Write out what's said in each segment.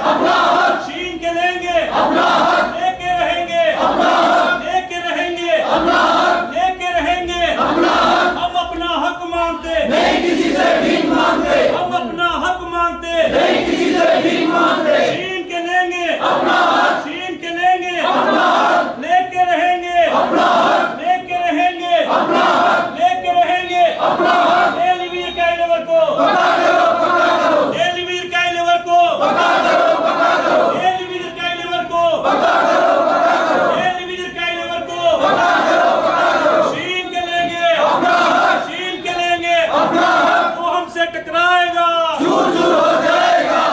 अपना हक, छीन के लेंगे अपना हक, लेके रहेंगे अपना हक, लेके रहेंगे अपना हक, लेके रहेंगे अपना हक, हम अपना हक मांगते नहीं किसी से भीख मांगते, हम अपना हक मांगते नहीं किसी से भीख मांगते, छीन के लेंगे अपना हक, छीन के लेंगे अपना हक, लेके रहेंगे अपना हक, लेके रहेंगे अपना हक, लेके रहेंगे अपना हक, एलवीर काइलेवर को पकड़ करो, पकड़ करो, एलवीर काइलेवर को पकड़ करो, पकड़ करो, एलवीर काइलेवर को पकड़ करो, पकड़ करो, एलवीर काइलेवर को पकड़ करो, पकड़ करो, छीन के लेंगे अपना हक, छीन के लेंगे अपना हक, वो हमसे टकराएगा। चूर चूर हो जाएगा।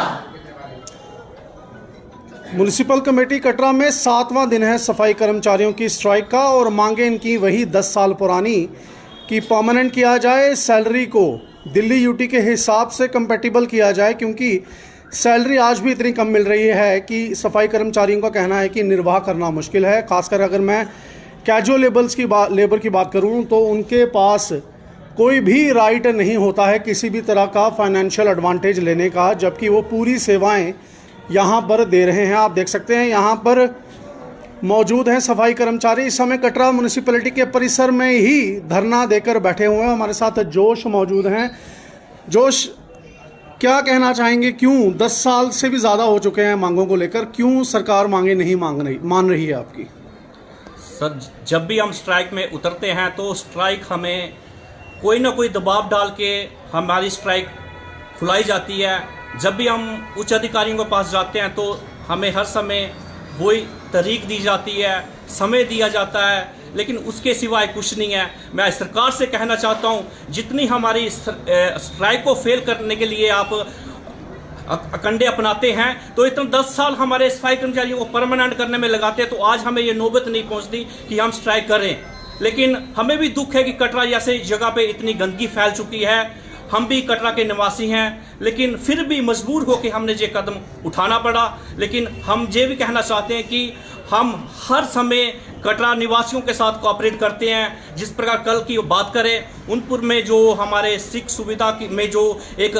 म्युनिसिपल कमेटी कटरा में 7वां दिन है सफाई कर्मचारियों की स्ट्राइक का और मांगे इनकी वही 10 साल पुरानी कि परमानेंट किया जाए, सैलरी को दिल्ली यूटी के हिसाब से कंपैटिबल किया जाए, क्योंकि सैलरी आज भी इतनी कम मिल रही है कि सफाई कर्मचारियों का कहना है कि निर्वाह करना मुश्किल है। खासकर अगर मैं कैजुअल लेबर की बात करूं तो उनके पास कोई भी राइट नहीं होता है किसी भी तरह का फाइनेंशियल एडवांटेज लेने का, जबकि वो पूरी सेवाएं यहाँ पर दे रहे हैं। आप देख सकते हैं यहाँ पर मौजूद हैं सफाई कर्मचारी। इस समय कटरा म्युनिसिपैलिटी के परिसर में ही धरना देकर बैठे हुए हैं। हमारे साथ जोश मौजूद हैं। जोश, क्या कहना चाहेंगे, क्यों 10 साल से भी ज़्यादा हो चुके हैं मांगों को लेकर, क्यों सरकार मांगे नहीं मान रही है आपकी? सर, जब भी हम स्ट्राइक में उतरते हैं तो स्ट्राइक हमें कोई ना कोई दबाव डाल के हमारी स्ट्राइक खुलाई जाती है। जब भी हम उच्च अधिकारियों के पास जाते हैं तो हमें हर समय वही तारीख दी जाती है, समय दिया जाता है, लेकिन उसके सिवाय कुछ नहीं है। मैं सरकार से कहना चाहता हूं, जितनी हमारी स्ट्राइक को फेल करने के लिए आप कंडे अपनाते हैं, तो इतना 10 साल हमारे सफाई कर्मचारियों को परमानेंट करने में लगाते हैं, तो आज हमें ये नौबत नहीं पहुंचती कि हम स्ट्राइक करें। लेकिन हमें भी दुख है कि कटरा जैसे जगह पे इतनी गंदगी फैल चुकी है। हम भी कटरा के निवासी हैं, लेकिन फिर भी मजबूर होकर हमने ये कदम उठाना पड़ा। लेकिन हम ये भी कहना चाहते हैं कि हम हर समय कटरा निवासियों के साथ कोऑपरेट करते हैं। जिस प्रकार कल की बात करें, उनपुर में जो हमारे सिख सुविधा में जो एक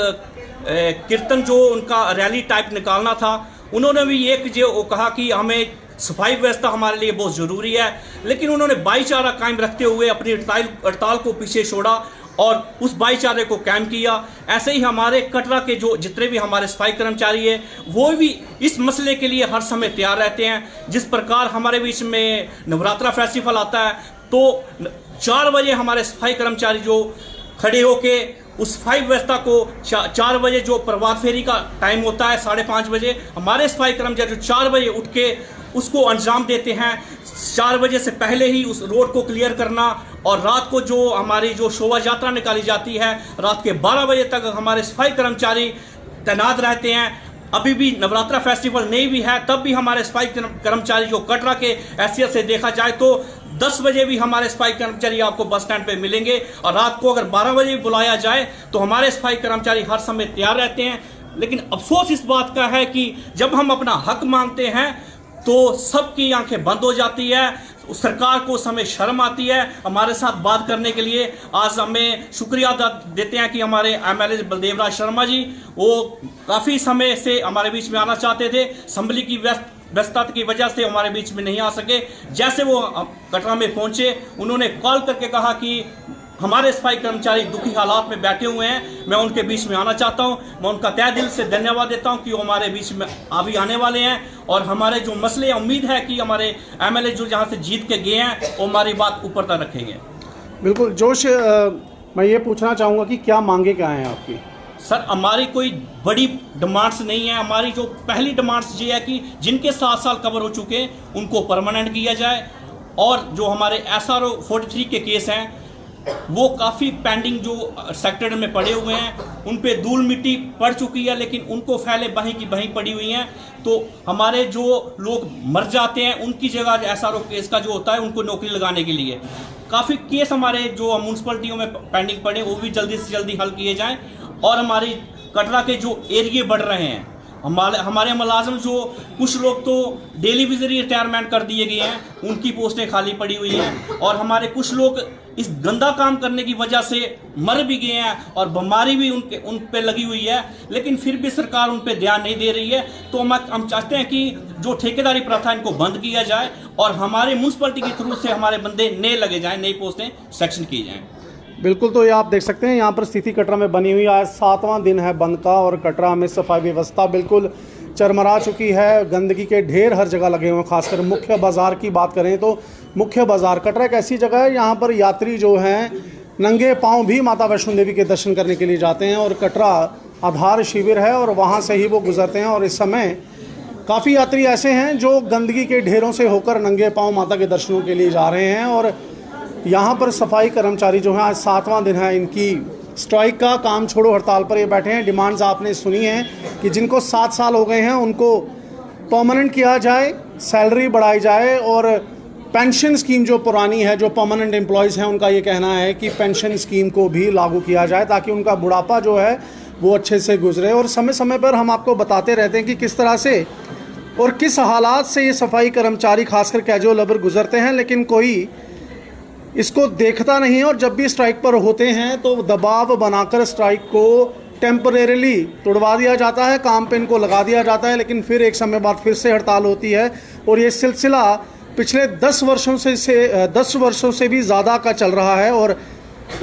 कीर्तन जो उनका रैली टाइप निकालना था, उन्होंने भी एक जो कहा कि हमें सफाई व्यवस्था हमारे लिए बहुत ज़रूरी है, लेकिन उन्होंने भाईचारा कायम रखते हुए अपनी हड़ताल को पीछे छोड़ा और उस भाईचारे को कायम किया। ऐसे ही हमारे कटरा के जो जितने भी हमारे सफाई कर्मचारी हैं, वो भी इस मसले के लिए हर समय तैयार रहते हैं। जिस प्रकार हमारे बीच में नवरात्रा फेस्टिवल आता है तो 4 बजे हमारे सफाई कर्मचारी जो खड़े होके उस सफाई व्यवस्था को 4 बजे जो प्रभात फेरी का टाइम होता है 5:30 बजे, हमारे सफाई कर्मचारी जो 4 बजे उठ के उसको अंजाम देते हैं। 4 बजे से पहले ही उस रोड को क्लियर करना, और रात को जो हमारी जो शोभा यात्रा निकाली जाती है, रात के 12 बजे तक हमारे सफाई कर्मचारी तैनात रहते हैं। अभी भी नवरात्रा फेस्टिवल नहीं भी है, तब भी हमारे सफाई कर्मचारी जो कटरा के हैसियत से देखा जाए तो 10 बजे भी हमारे सफाई कर्मचारी आपको बस स्टैंड पे मिलेंगे, और रात को अगर 12 बजे भी बुलाया जाए तो हमारे सफाई कर्मचारी हर समय तैयार रहते हैं। लेकिन अफसोस इस बात का है कि जब हम अपना हक मांगते हैं तो सबकी आंखें बंद हो जाती है। सरकार को उस समय शर्म आती है हमारे साथ बात करने के लिए। आज हमें शुक्रिया देते हैं कि हमारे एमएलए बलदेव राज शर्मा जी, वो काफ़ी समय से हमारे बीच में आना चाहते थे, असेंबली की व्यस्तता की वजह से हमारे बीच में नहीं आ सके। जैसे वो कटरा में पहुंचे, उन्होंने कॉल करके कहा कि हमारे सफाई कर्मचारी दुखी हालात में बैठे हुए हैं, मैं उनके बीच में आना चाहता हूं। मैं उनका तहे दिल से धन्यवाद देता हूं कि वो हमारे बीच में अभी आने वाले हैं, और हमारे जो मसले, उम्मीद है कि हमारे एमएलए जो जहां से जीत के गए हैं वो हमारी बात ऊपर तक रखेंगे। बिल्कुल जोश, मैं ये पूछना चाहूँगा कि क्या मांगे क्या हैं आपकी? सर, हमारी कोई बड़ी डिमांड्स नहीं है। हमारी जो पहली डिमांड्स ये है कि जिनके 7 साल कवर हो चुके हैं उनको परमानेंट किया जाए, और जो हमारे SRO 43 के केस हैं वो काफ़ी पेंडिंग जो सेक्टर में पड़े हुए हैं, उन पे धूल मिट्टी पड़ चुकी है, लेकिन उनको फैले बहीं की बहीं पड़ी हुई हैं। तो हमारे जो लोग मर जाते हैं उनकी जगह SRO केस का जो होता है उनको नौकरी लगाने के लिए काफ़ी केस हमारे जो म्यूनसिपलिटियों में पेंडिंग पड़े वो भी जल्दी से जल्दी हल किए जाएं। और हमारी कटरा के जो एरिए बढ़ रहे हैं हमारे मुलाजिम जो कुछ लोग तो डेली विजरी रिटायरमेंट कर दिए गए हैं, उनकी पोस्टें खाली पड़ी हुई हैं, और हमारे कुछ लोग इस गंदा काम करने की वजह से मर भी गए हैं और बीमारी भी उन पे लगी हुई है, लेकिन फिर भी सरकार उन पे ध्यान नहीं दे रही है। तो हम चाहते हैं कि जो ठेकेदारी प्रथा इनको बंद किया जाए और हमारे म्यूनसिपलिटी के थ्रू से हमारे बंदे नए लगे जाएं, नई पोस्टें सेक्शन की जाएं। बिल्कुल, तो ये आप देख सकते हैं यहाँ पर स्थिति कटरा में बनी हुई। आज 7वां दिन है बंद का और कटरा में सफाई व्यवस्था बिल्कुल चरमरा चुकी है। गंदगी के ढेर हर जगह लगे हुए हैं। खासकर मुख्य बाज़ार की बात करें तो मुख्य बाज़ार कटरा एक ऐसी जगह है यहाँ पर यात्री जो हैं नंगे पाँव भी माता वैष्णो देवी के दर्शन करने के लिए जाते हैं, और कटरा आधार शिविर है और वहाँ से ही वो गुजरते हैं। और इस समय काफ़ी यात्री ऐसे हैं जो गंदगी के ढेरों से होकर नंगे पाँव माता के दर्शनों के लिए जा रहे हैं। और यहाँ पर सफाई कर्मचारी जो हैं आज 7वां दिन है इनकी स्ट्राइक का, काम छोड़ो हड़ताल पर ये बैठे हैं। डिमांड्स आपने सुनी हैं कि जिनको 7 साल हो गए हैं उनको परमानेंट किया जाए, सैलरी बढ़ाई जाए, और पेंशन स्कीम जो पुरानी है, जो परमानेंट एम्प्लॉयज़ हैं उनका ये कहना है कि पेंशन स्कीम को भी लागू किया जाए ताकि उनका बुढ़ापा जो है वो अच्छे से गुजरे। और समय समय पर हम आपको बताते रहते हैं कि किस तरह से और किस हालात से ये सफाई कर्मचारी खासकर कैजुअल लेबर गुजरते हैं, लेकिन कोई इसको देखता नहीं है। और जब भी स्ट्राइक पर होते हैं तो दबाव बनाकर स्ट्राइक को टेम्परेरीली तोड़वा दिया जाता है, काम पे इनको लगा दिया जाता है, लेकिन फिर एक समय बाद फिर से हड़ताल होती है। और ये सिलसिला पिछले 10 वर्षों से भी ज़्यादा का चल रहा है। और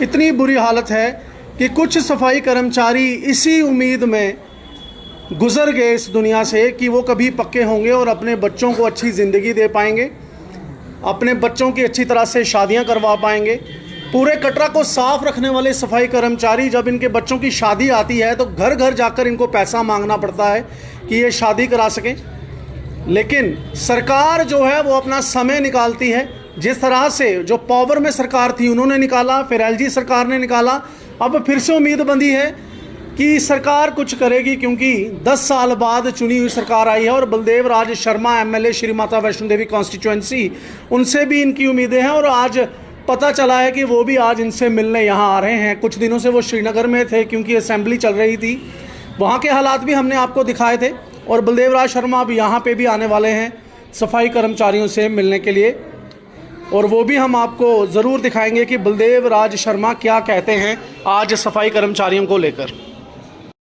इतनी बुरी हालत है कि कुछ सफाई कर्मचारी इसी उम्मीद में गुजर गए इस दुनिया से कि वो कभी पक्के होंगे और अपने बच्चों को अच्छी ज़िंदगी दे पाएंगे, अपने बच्चों की अच्छी तरह से शादियां करवा पाएंगे। पूरे कटरा को साफ रखने वाले सफाई कर्मचारी जब इनके बच्चों की शादी आती है तो घर घर जाकर इनको पैसा मांगना पड़ता है कि ये शादी करा सकें। लेकिन सरकार जो है वो अपना समय निकालती है। जिस तरह से जो पावर में सरकार थी उन्होंने निकाला, फिर एलजी सरकार ने निकाला, अब फिर से उम्मीद बंधी है कि सरकार कुछ करेगी, क्योंकि 10 साल बाद चुनी हुई सरकार आई है। और बलदेव राज शर्मा एमएलए श्री माता वैष्णो देवी कॉन्स्टिट्यूएंसी, उनसे भी इनकी उम्मीदें हैं। और आज पता चला है कि वो भी आज इनसे मिलने यहाँ आ रहे हैं। कुछ दिनों से वो श्रीनगर में थे क्योंकि असेंबली चल रही थी, वहाँ के हालात भी हमने आपको दिखाए थे। और बलदेव राज शर्मा अब यहाँ पे भी आने वाले हैं सफाई कर्मचारियों से मिलने के लिए, और वो भी हम आपको ज़रूर दिखाएंगे कि बलदेव राज शर्मा क्या कहते हैं आज सफाई कर्मचारियों को लेकर।